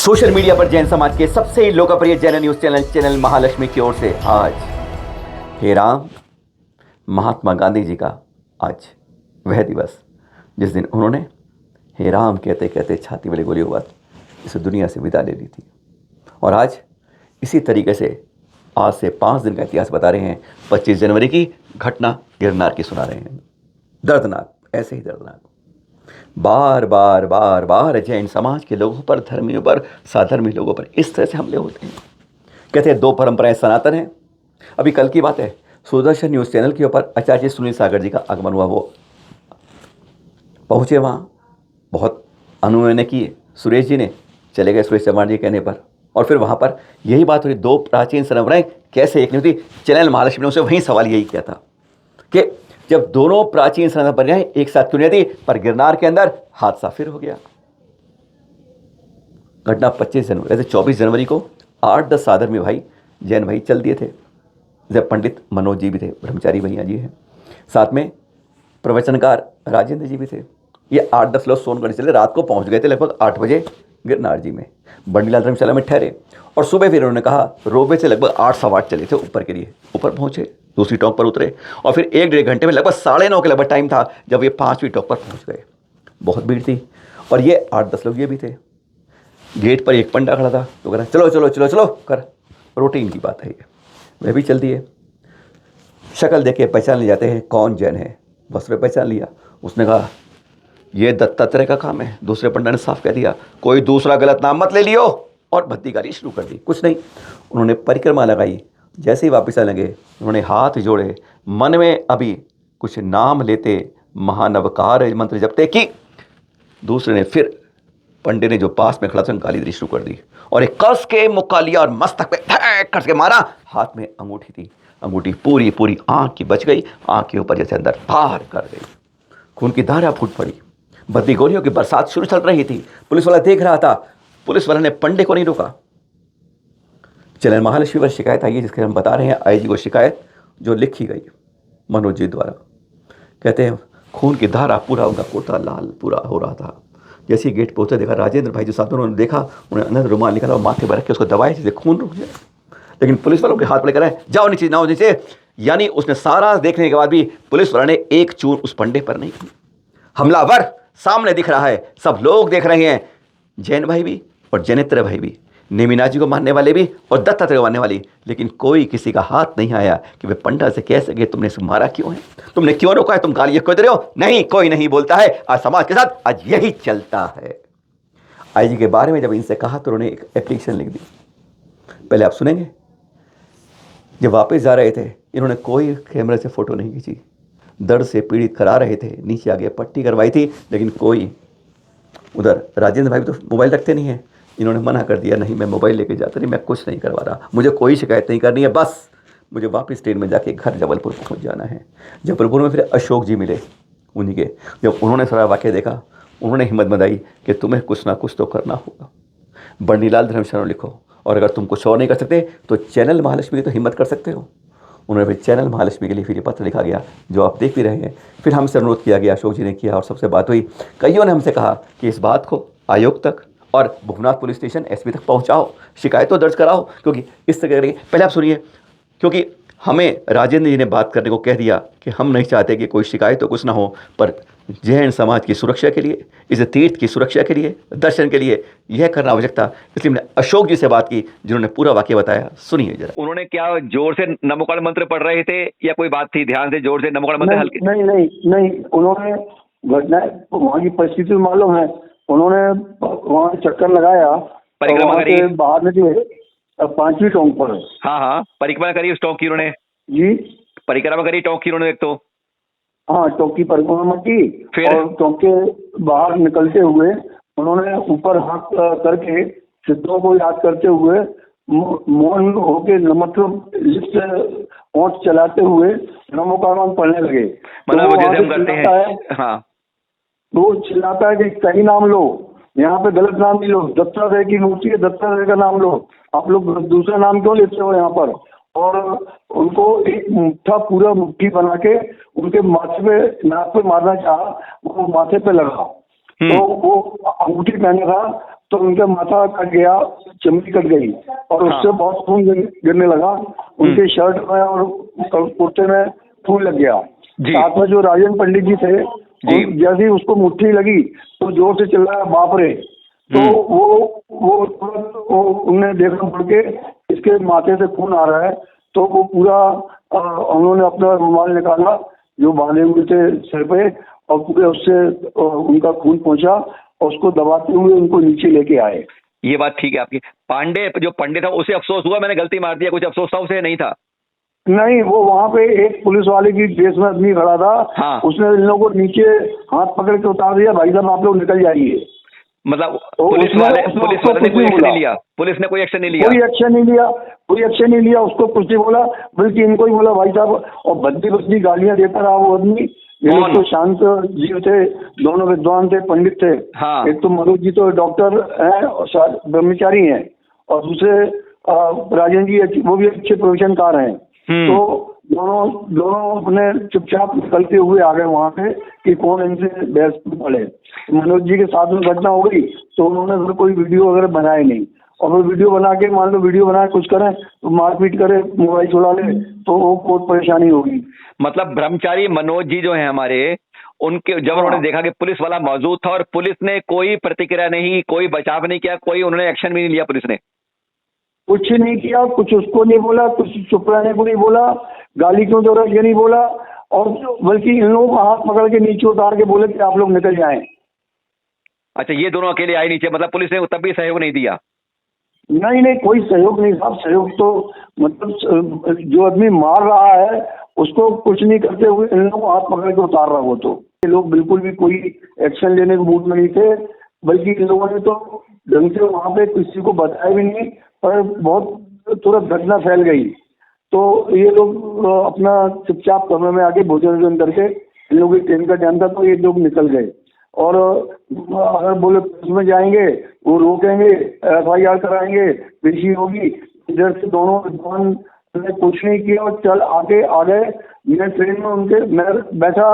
Social media पर जैन समाज के सबसे लोकप्रिय जैन न्यूज चैनल महालक्ष्मी की ओर से आज हे राम महात्मा गांधी जी का आज वह दिवस जिस दिन उन्होंने हे राम कहते कहते छाती वाली गोली के बाद इस दुनिया से विदा ले ली थी। और आज इसी तरीके से आज से 5 दिन का इतिहास बता रहे हैं। 25 जनवरी की घटना गिरनार की सुना रहे हैं। दर्दनाक, ऐसे ही दर्दनाक। बार बार बार बार जैन समाज के लोगों पर, धर्मियों पर, साधर्मी लोगों पर इस तरह से हमले होते हैं। कहते हैं 2 परंपराएं सनातन हैं। अभी कल की बात है, सुदर्शन न्यूज़ चैनल के ऊपर आचार्य सुनील सागर जी का आगमन हुआ। वो पहुँचे वहाँ, बहुत अनुनय किए। सुरेश जी ने चले गए सुरेश चौहान जी के कहने पर। और फिर वहाँ पर यही बात हुई, 2 प्राचीन परंपराएं कैसे एक नहीं होती। चैनल महालक्ष्मी ने उसे वहीं सवाल यही किया था कि जब दोनों प्राचीन परंपराएं एक साथ क्यों नहीं थी। पर गिरनार के अंदर हादसा फिर हो गया। घटना 25 जनवरी, ऐसे 24 जनवरी को 8-10 साधर्मी भाई, जैन भाई चल दिए थे। जब पंडित मनोज जी भी थे, ब्रह्मचारी भैया जी हैं, साथ में प्रवचनकार राजेंद्र जी भी थे। ये 8-10 लोग सोनगढ़ चले, रात को पहुंच गए थे लगभग 8 बजे गिरनार जी में, बंडीलाल धर्मशाला में ठहरे। और सुबह फिर उन्होंने कहा रोपवे से लगभग 8-8 चले थे ऊपर के लिए। ऊपर पहुंचे, दूसरी टॉप पर उतरे और फिर 1-1.5 घंटे में लगभग 9:30 के लगभग टाइम था जब ये 5वीं टॉप पर पहुंच गए। बहुत भीड़ थी और ये 8-10 लोग ये भी थे। गेट पर एक पंडा खड़ा था तो कह रहा चलो चलो चलो चलो कर, रूटीन की बात है ये। वह भी चल दिए। शक्ल देख के पहचान ले जाते हैं कौन जैन है। वस्त्र पहचान लिया। उसने कहा ये दत्तात्रेय का काम है। दूसरे पंडा ने साफ कह दिया कोई दूसरा गलत नाम मत ले लियो, और भत्तीकारी शुरू कर दी। कुछ नहीं, उन्होंने परिक्रमा लगाई। जैसे ही वापस आने लगे उन्होंने हाथ जोड़े, मन में अभी कुछ नाम लेते, महानवकार मंत्र जपते कि दूसरे ने फिर पंडित ने जो पास में खड़ा था गाली दी शुरू कर दी और एक कस के मुक्का लिया और मस्तक पे धैक करके मारा। हाथ में अंगूठी थी, अंगूठी पूरी पूरी आंख की बच गई। आंख के ऊपर जैसे अंदर पार कर गई, खून की धारा फूट पड़ी। बद्दी गोलियों की बरसात शुरू चल रही थी। पुलिस वाला देख रहा था। पुलिस वाले ने पंडे को नहीं रोका। चैनल महालक्ष्मी पर शिकायत आई है जिसके हम बता रहे हैं। आईजी को शिकायत जो लिखी गई मनोज जी द्वारा। कहते हैं खून की धारा, पूरा उनका कोटा लाल पूरा हो रहा था। जैसे ही गेट पहुंचे देखा राजेंद्र भाई जो साथ उन्होंने देखा, उन्हें अंदर रुमाल निकाला और माथे पर रख के उसको दबाया जिससे खून रुक जाए। लेकिन पुलिस वालों के हाथ पड़े कराए जाओ नीचे, नाओ नीचे। यानी उसने सारा देखने के बाद भी पुलिस वालों ने एक चूर उस पंडे पर नहीं की। हमलावर सामने दिख रहा है, सब लोग देख रहे हैं, जैन भाई भी और जैनेत्र भाई भी, नेमिनाथ जी को मानने वाले भी और दत्तात्रेय को मानने वाली। लेकिन कोई किसी का हाथ नहीं आया कि वे पंडा से कह सके तुमने इसे मारा क्यों है, तुमने क्यों रोका है, तुम गालियां क्यों दे रहे हो। नहीं, कोई नहीं बोलता है। आज समाज के साथ आज यही चलता है। आईजी के बारे में जब इनसे कहा तो उन्होंने एक एप्लीकेशन लिख दी। पहले आप सुनेंगे। जब वापस जा रहे थे इन्होंने कोई कैमरे से फोटो नहीं खींची। दर्द से पीड़ित करा रहे थे, नीचे आगे पट्टी करवाई थी, लेकिन कोई उधर राजेंद्र भाई तो मोबाइल रखते नहीं है। इन्होंने मना कर दिया नहीं मैं मोबाइल लेके जाता नहीं, मैं कुछ नहीं करवा रहा, मुझे कोई शिकायत नहीं करनी है, बस मुझे वापस ट्रेन में जाके घर जबलपुर पहुंच जाना है। जबलपुर में फिर अशोक जी मिले उन्हीं के। जब उन्होंने सारा वाक़या देखा उन्होंने हिम्मत बनाई कि तुम्हें कुछ ना कुछ तो करना होगा। बंडीलाल धर्मशाला लिखो, और अगर तुम कुछ और नहीं कर सकते तो चैनल महालक्ष्मी की तो हिम्मत कर सकते हो। उन्होंने फिर चैनल महालक्ष्मी के लिए फिर ये पत्र लिखा गया जो आप देख भी रहे हैं। फिर हमसे अनुरोध किया गया, अशोक जी ने किया और सबसे बात हुई। कईयों ने हमसे कहा कि इस बात को आयोग तक और भुवनाथ पुलिस स्टेशन एसपी तक पहुंचाओ, शिकायत तो दर्ज कराओ, क्योंकि इस तरह करेंगे। पहले आप सुनिए, क्योंकि हमें राजेंद्र जी ने बात करने को कह दिया कि हम नहीं चाहते कि कोई शिकायत तो कुछ ना हो, पर जैन समाज की सुरक्षा के लिए, इस तीर्थ की सुरक्षा के लिए, दर्शन के लिए यह करना आवश्यक था। इसलिए मैंने अशोक जी से बात की जिन्होंने पूरा वाक्य बताया। सुनिए जरा। उन्होंने क्या जोर से नमोकार मंत्र पढ़ रहे थे या कोई बात थी ध्यान से जोर से नमोकार मंत्र नहीं, हल्के? नहीं नहीं नहीं, उन्होंने घटना वहाँ की परिस्थिति मालूम है। उन्होंने वहाँ चक्कर लगाया, परिक्रमा वहाँ करी? से बाहर निकले 5वीं टोंक पर। हाँ हाँ, परिक्रमा करी उस टोंक की उन्होंने? जी परिक्रमा करी टोंक की उन्होंने एक तो? हाँ, टोंक की परिक्रमा की। फिर? और टोंक के बाहर निकलते हुए उन्होंने ऊपर हाथ करके सिद्धों को याद करते हुए मौन होके मतलब लिप्त ओंठ चलाते हुए नमोकार पढ़ने लगे। मतलब तो जैसे हम करते हैं। हाँ, वो चिल्लाता है कि सही नाम लो, यहाँ पे गलत नाम नहीं लो, दत्तात्रेय की मूर्ति है, दत्तात्रेय का नाम लो, आप लोग दूसरा नाम क्यों लेते हो यहाँ पर। और उनको एक मुट्ठा पूरा मुट्ठी बना के उनके माथे पे, नाक पे मारना चाहा, वो माथे पे लगा। तो वो अंगूठी पहने था तो उनका माथा कट गया, चमड़ी कट गई और उससे बहुत खून गिरने लगा। उनके शर्ट में और कुर्ते में खून लग गया। जी। साथ में जो राजन पंडित जी थे, जैसे ही उसको मुट्ठी लगी तो जोर से चिल्लाया, बाप रे। तो वो तुरंत उन्होंने देखा मुड़ के, इसके माथे से खून आ रहा है। तो वो पूरा उन्होंने अपना रुमाल निकाला जो बांधे हुए थे सिर पे, और पूरे उससे उनका खून पहुंचा और उसको दबाते हुए उनको नीचे लेके आए। ये बात ठीक है आपकी। पांडे जो पंडित था उसे अफसोस हुआ मैंने गलती मार दिया, कुछ अफसोस था उसे? नहीं था। नहीं, वो वहाँ पे एक पुलिस वाले की ड्रेस में आदमी खड़ा था। हाँ। उसने इन लोगों को नीचे हाथ पकड़ के उतार दिया, भाई साहब आप लोग निकल जाइए। मतलब तो पुलिस उसने वाले उसको ने कुछ कोई नहीं एक्शन बोला। नहीं लिया? पुलिस ने कोई एक्शन नहीं लिया? कोई एक्शन नहीं लिया, कोई एक्शन नहीं लिया, उसको कुछ नहीं बोला, बल्कि इनको ही बोला भाई साहब, और भद्दी भद्दी गालियां देता रहा वो आदमी। ये लोग तो शांत जीव थे, दोनों विद्वान थे, पंडित थे। हाँ। एक तो मनोज जी तो डॉक्टर हैं और ब्रह्मचारी हैं, और दूसरे राजन जी वो भी अच्छे प्रोफेशनकार हैं। तो दोनों अपने चुपचाप निकलते हुए आ गए वहां पे कि कौन इनसे बहस पड़े। मनोज जी के साथ में घटना हो गई तो उन्होंने फिर कोई वीडियो वगैरह बनाए नहीं, और वो वीडियो बना के मान लो वीडियो बना कुछ करें तो मारपीट करे, मोबाइल चुरा ले, तो वो बहुत परेशानी होगी। मतलब ब्रह्मचारी मनोज जी जो है हमारे, उनके जब उन्होंने देखा कि पुलिस वाला मौजूद था और पुलिस ने कोई प्रतिक्रिया नहीं, कोई बचाव नहीं किया, कोई उन्होंने एक्शन भी नहीं लिया पुलिस ने? कुछ नहीं किया, कुछ उसको नहीं बोला, कुछ चुप रहने को नहीं बोला, गाली क्यों दे रहा ये नहीं बोला, और बल्कि इन लोगों को हाथ पकड़ के नीचे उतार के बोले कि आप लोग निकल जाएं। अच्छा, ये दोनों अकेले आए नीचे, मतलब पुलिस ने तब भी सहयोग नहीं दिया? नहीं, कोई सहयोग नहीं साहब। सहयोग तो मतलब जो आदमी मार रहा है उसको कुछ नहीं करते हुए इन लोगों को हाथ पकड़ के उतार रहा। वो तो ये लोग बिल्कुल भी कोई एक्शन लेने के मूड में नहीं थे, बल्कि इन लोगों ने तो ढंग से वहां पे किसी को बताया भी नहीं, पर बहुत तुरंत घटना फैल गई। तो ये लोग अपना चुपचाप कमरे में आके भोजन वोजन करके, इन लोगों की ट्रेन का टाइम था तो ये लोग निकल गए। और अगर बोले पुलिस में जाएंगे वो रोकेंगे, FIR कराएंगे, पेशी होगी। इधर से दोनों विद्वान ने कुछ नहीं किया और चल आगे आ गए। मैं ट्रेन में उनके मैं बैठा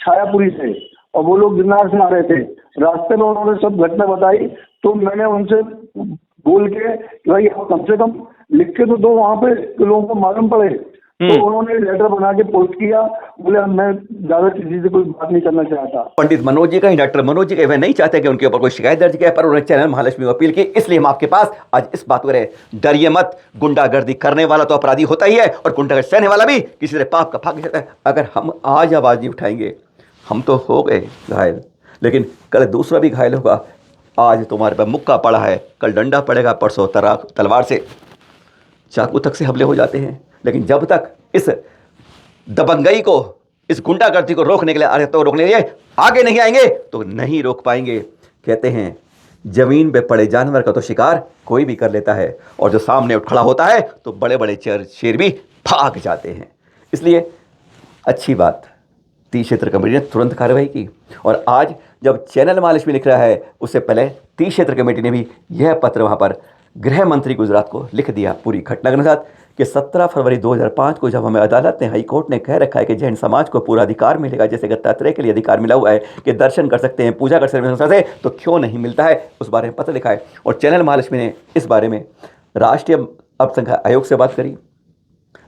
छायापुरी से, और वो लोग गिरनार से आ रहे थे। रास्ते में उन्होंने सब घटना बताई, तो मैंने उनसे बोल के भाई आप कम से कम लिख के तो दो वहाँ पे कि लोगों को मालूम पड़े। तो उन्होंने लेटर बना के पोस्ट किया, बोले मैं ज्यादा किसी से कोई बात नहीं करना चाहता। पंडित मनोज जी का ही, डॉक्टर मनोज जी का, वे नहीं चाहते कि उनके ऊपर कोई शिकायत दर्ज किया, पर उन्होंने चैनल महालक्ष्मी को अपील की। इसलिए हम आपके पास आज इस बात को रहे, डरिए मत, गुंडागर्दी करने वाला तो अपराधी होता ही है, और गुंडागर्दी सहने वाला भी किसी तरह पाप का भाग सकता है। अगर हम आज आवाज नहीं उठाएंगे, हम तो हो गए घायल, लेकिन कल दूसरा भी घायल होगा। आज तुम्हारे पर मुक्का पड़ा है, कल डंडा पड़ेगा, परसों तलवार से, चाकू तक से हमले हो जाते हैं। लेकिन जब तक इस दबंगई को, इस गुंडागर्दी को रोकने के लिए रोकने के लिए आगे नहीं आएंगे तो नहीं रोक पाएंगे। कहते हैं जमीन पे पड़े जानवर का तो शिकार कोई भी कर लेता है, और जो सामने उठ खड़ा होता है तो बड़े बड़े शेर भी भाग जाते हैं। इसलिए अच्छी बात, 30 क्षेत्र कमेटी ने तुरंत कार्रवाई की, और आज जब चैनल महालक्ष्मी लिख रहा है, उससे पहले 30 क्षेत्र कमेटी ने भी यह पत्र वहाँ पर गृह मंत्री गुजरात को लिख दिया पूरी घटना के साथ कि 17 फरवरी 2005 को जब हमें अदालत ने, हाई कोर्ट ने कह रखा है कि जैन समाज को पूरा अधिकार मिलेगा, जैसे दत्तात्रेय के लिए अधिकार मिला हुआ है कि दर्शन कर सकते हैं, पूजा कर सकते हैं, तो क्यों नहीं मिलता है, उस बारे में पत्र लिखा है। और चैनल महालक्ष्मी ने इस बारे में राष्ट्रीय अल्पसंख्यक आयोग से बात करी,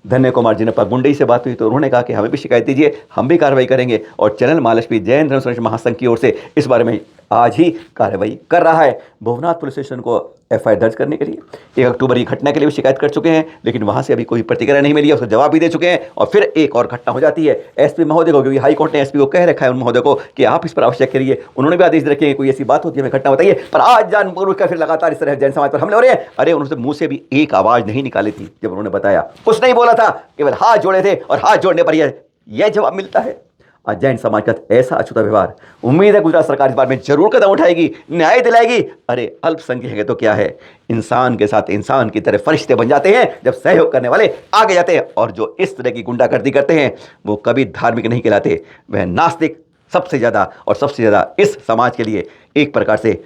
धन्य कुमार जिनपा गुंडई से बात हुई, तो उन्होंने कहा कि हमें भी शिकायत दीजिए, हम भी कार्रवाई करेंगे। और चैनल महालक्ष्मी जैन धर्म संरक्षण महासंघ की ओर से इस बारे में आज ही कार्रवाई कर रहा है। भुवनाथ पुलिस स्टेशन को FIR दर्ज करने के लिए 1 अक्टूबर की घटना के लिए भी शिकायत कर चुके हैं, लेकिन वहां से अभी कोई प्रतिक्रिया नहीं मिली है, उसका जवाब भी दे चुके हैं। और फिर एक और घटना हो जाती है SP महोदय को, क्योंकि हाई कोर्ट ने SP को कह रखा है उन महोदय को कि आप इस पर आवश्यक करिए, उन्होंने भी आदेश रखे हैं कोई ऐसी बात होती है हमें घटना बताइए, पर आज जानबूझ कर फिर लगातार इस तरह जैन समाज पर हमले हो रहे हैं। अरे उन्होंने मुंह से भी एक आवाज नहीं निकाली थी जब उन्होंने बताया, कुछ नहीं बोला था, केवल हाथ जोड़े थे, और हाथ जोड़ने पर यह जवाब मिलता है। आज जैन समाज का ऐसा अछूता व्यवहार, उम्मीद है गुजरात सरकार इस बारे में जरूर कदम उठाएगी, न्याय दिलाएगी। अरे अल्पसंख्यक है तो क्या है, इंसान के साथ इंसान की तरह फरिश्ते बन जाते हैं जब सहयोग करने वाले आगे जाते हैं, और जो इस तरह की गुंडागर्दी करते हैं वो कभी धार्मिक नहीं कहलाते, वह नास्तिक सबसे ज़्यादा, और सबसे ज़्यादा इस समाज के लिए एक प्रकार से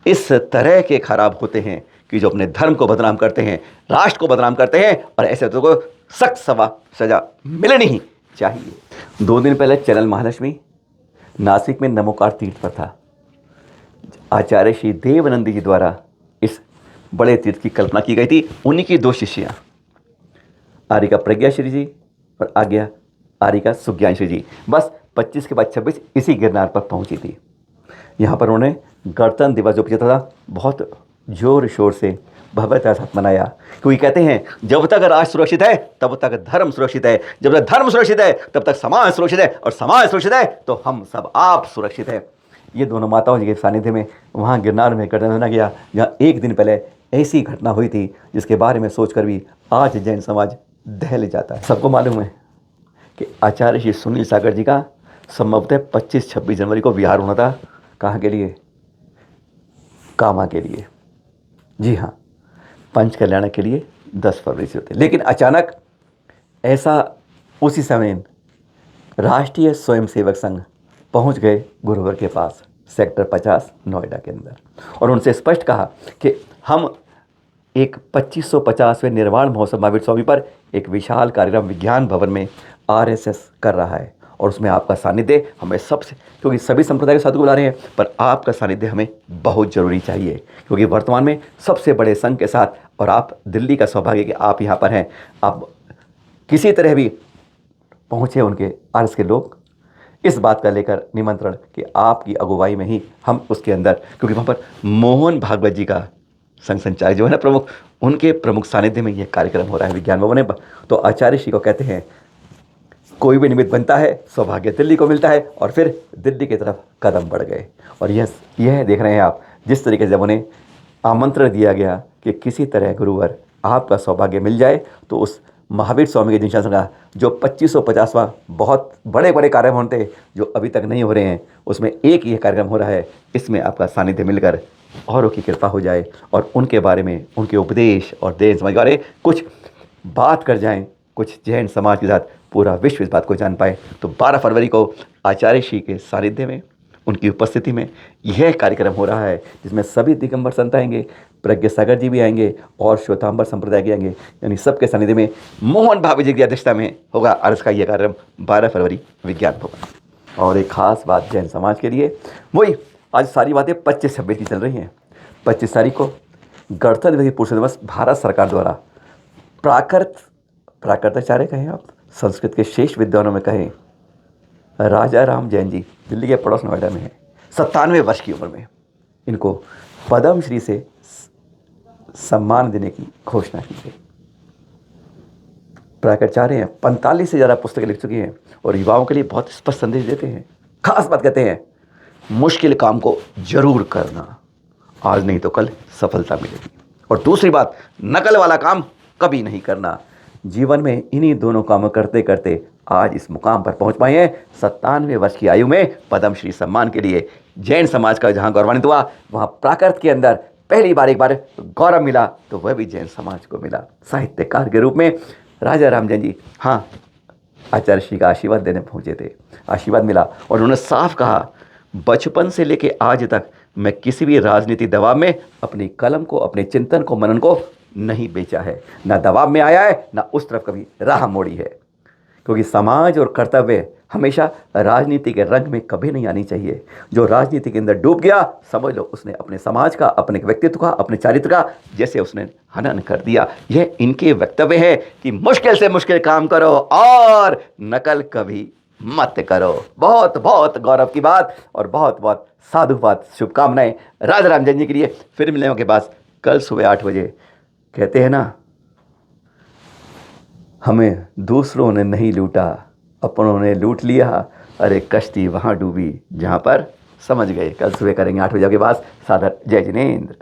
इस तरह के खराब होते हैं कि जो अपने धर्म को बदनाम करते हैं, राष्ट्र को बदनाम करते हैं, और ऐसे तो को सख्त सजा मिलनी ही चाहिए। 2 दिन पहले चैनल महालक्ष्मी नासिक में नमोकार तीर्थ पर था। आचार्य श्री देवनंद जी द्वारा इस बड़े तीर्थ की कल्पना की गई थी। उन्हीं की 2 शिष्या आर्यिका प्रज्ञाश्री जी और आर्यिका सुज्ञानश्री जी बस 25 के बाद 26 इसी गिरनार पर पहुंची थी। यहाँ पर उन्होंने गणतंत्र दिवस जो 75 था बहुत जोर शोर से भव्यता के साथ मनाया, क्योंकि कहते हैं जब तक राष्ट्र सुरक्षित है तब तक धर्म सुरक्षित है, जब तक धर्म सुरक्षित है तब तक समाज सुरक्षित है, और समाज सुरक्षित है तो हम सब आप सुरक्षित है। ये दोनों माताओं जी के सानिध्य में वहाँ गिरनार में गणतंत्र गया, जहाँ एक दिन पहले ऐसी घटना हुई थी जिसके बारे में सोचकर भी आज जैन समाज दहल जाता है। सबको मालूम है कि आचार्य श्री सुनील सागर जी का संभवतः 25-26 जनवरी को विहार होना था। कहाँ के लिए? कामा के लिए। जी हाँ, पंच कल्याण के लिए 10 फरवरी से होते। लेकिन अचानक ऐसा उसी समय राष्ट्रीय स्वयंसेवक संघ पहुंच गए गुरुवर के पास सेक्टर 50 नोएडा के अंदर, और उनसे स्पष्ट कहा कि हम एक 2550वें निर्वाण महोत्सव महावीर स्वामी पर एक विशाल कार्यक्रम विज्ञान भवन में RSS कर रहा है, और उसमें आपका सानिध्य हमें सबसे, क्योंकि सभी संप्रदाय के साधु को बुला रहे हैं, पर आपका सानिध्य हमें बहुत ज़रूरी चाहिए, क्योंकि वर्तमान में सबसे बड़े संघ के साथ, और आप दिल्ली का सौभाग्य कि आप यहाँ पर हैं, आप किसी तरह भी पहुँचे उनके RS के लोग इस बात का लेकर निमंत्रण कि आपकी अगुवाई में ही हम उसके अंदर, क्योंकि वहाँ पर मोहन भागवत जी का संघ संचालक जो है ना प्रमुख, उनके प्रमुख सानिध्य में यह कार्यक्रम हो रहा है विज्ञान भवन में। तो आचार्य श्री को कहते हैं कोई भी निमित्त बनता है सौभाग्य दिल्ली को मिलता है, और फिर दिल्ली की तरफ कदम बढ़ गए। और यह देख रहे हैं आप जिस तरीके से जब उन्हें आमंत्रण दिया गया कि किसी तरह गुरुवर आपका सौभाग्य मिल जाए, तो उस महावीर स्वामी के दिनशासन का जो 2550वां बहुत बड़े बड़े कार्यक्रम होते जो अभी तक नहीं हो रहे हैं, उसमें एक ये कार्यक्रम हो रहा है। इसमें आपका सानिध्य मिलकर औरों की कृपा हो जाए, और उनके बारे में, उनके उपदेश और जैन समाज के बारे में कुछ बात कर जाएं, कुछ जैन समाज के साथ पूरा विश्व इस बात को जान पाए। तो 12 फरवरी को आचार्य श्री के सानिध्य में, उनकी उपस्थिति में यह कार्यक्रम हो रहा है, जिसमें सभी दिगंबर संत आएंगे, प्रज्ञा सागर जी भी आएंगे, और श्वेतांबर संप्रदाय के आएंगे, यानी सबके सानिध्य में मोहन भागवत जी की अध्यक्षता में होगा अर्ज का यह कार्यक्रम 12 फरवरी विज्ञान भवन। और एक खास बात जैन समाज के लिए, वही आज सारी बातें 25-26 की चल रही हैं। 25 तारीख को गणतंत्र दिवस पूर्व दिवस भारत सरकार द्वारा प्राकृताचार्य कहें आप, संस्कृत के शेष विद्वानों में कहें, राजा राम जैन जी दिल्ली के पड़ोस नोएडा में हैं, 97 वर्ष की उम्र में इनको पद्म श्री से सम्मान देने की घोषणा की गई। प्राकृताचार्य हैं, 45 से ज़्यादा पुस्तकें लिख चुकी हैं, और युवाओं के लिए बहुत स्पष्ट संदेश देते हैं। खास बात कहते हैं, मुश्किल काम को जरूर करना, आज नहीं तो कल सफलता मिलेगी। और दूसरी बात, नकल वाला काम कभी नहीं करना। जीवन में इन्हीं दोनों कामों करते करते आज इस मुकाम पर पहुंच पाए हैं। 97 वर्ष की आयु में पद्मश्री सम्मान के लिए जैन समाज का जहां गौरवान्वित हुआ, वहां प्राकृत के अंदर पहली बार एक बार गौरव मिला, तो वह भी जैन समाज को मिला साहित्यकार के रूप में। राजा राम जैन जी हाँ आचार्य श्री का आशीर्वाद देने पहुंचे थे, आशीर्वाद मिला, और उन्होंने साफ कहा, बचपन से लेके आज तक मैं किसी भी राजनीति दबाव में अपनी कलम को, अपने चिंतन को, मनन को नहीं बेचा है, ना दबाव में आया है, ना उस तरफ कभी राह मोड़ी है। क्योंकि समाज और कर्तव्य हमेशा राजनीति के रंग में कभी नहीं आनी चाहिए। जो राजनीति के अंदर डूब गया, समझ लो उसने अपने समाज का, अपने व्यक्तित्व का, अपने चारित्र का जैसे उसने हनन कर दिया। यह इनके वक्तव्य है कि मुश्किल से मुश्किल काम करो और नकल कभी मत करो। बहुत बहुत गौरव की बात और बहुत बहुत साधुवाद, शुभकामनाएं राजा राम जैन जी के लिए। फिर मिलेंगे के पास कल सुबह 8 बजे। कहते हैं ना, हमें दूसरों ने नहीं लूटा, अपनों ने लूट लिया, अरे कश्ती वहाँ डूबी जहाँ पर समझ गए। कल सुबह करेंगे 8 बजे के पास। सादर जय जिनेंद्र।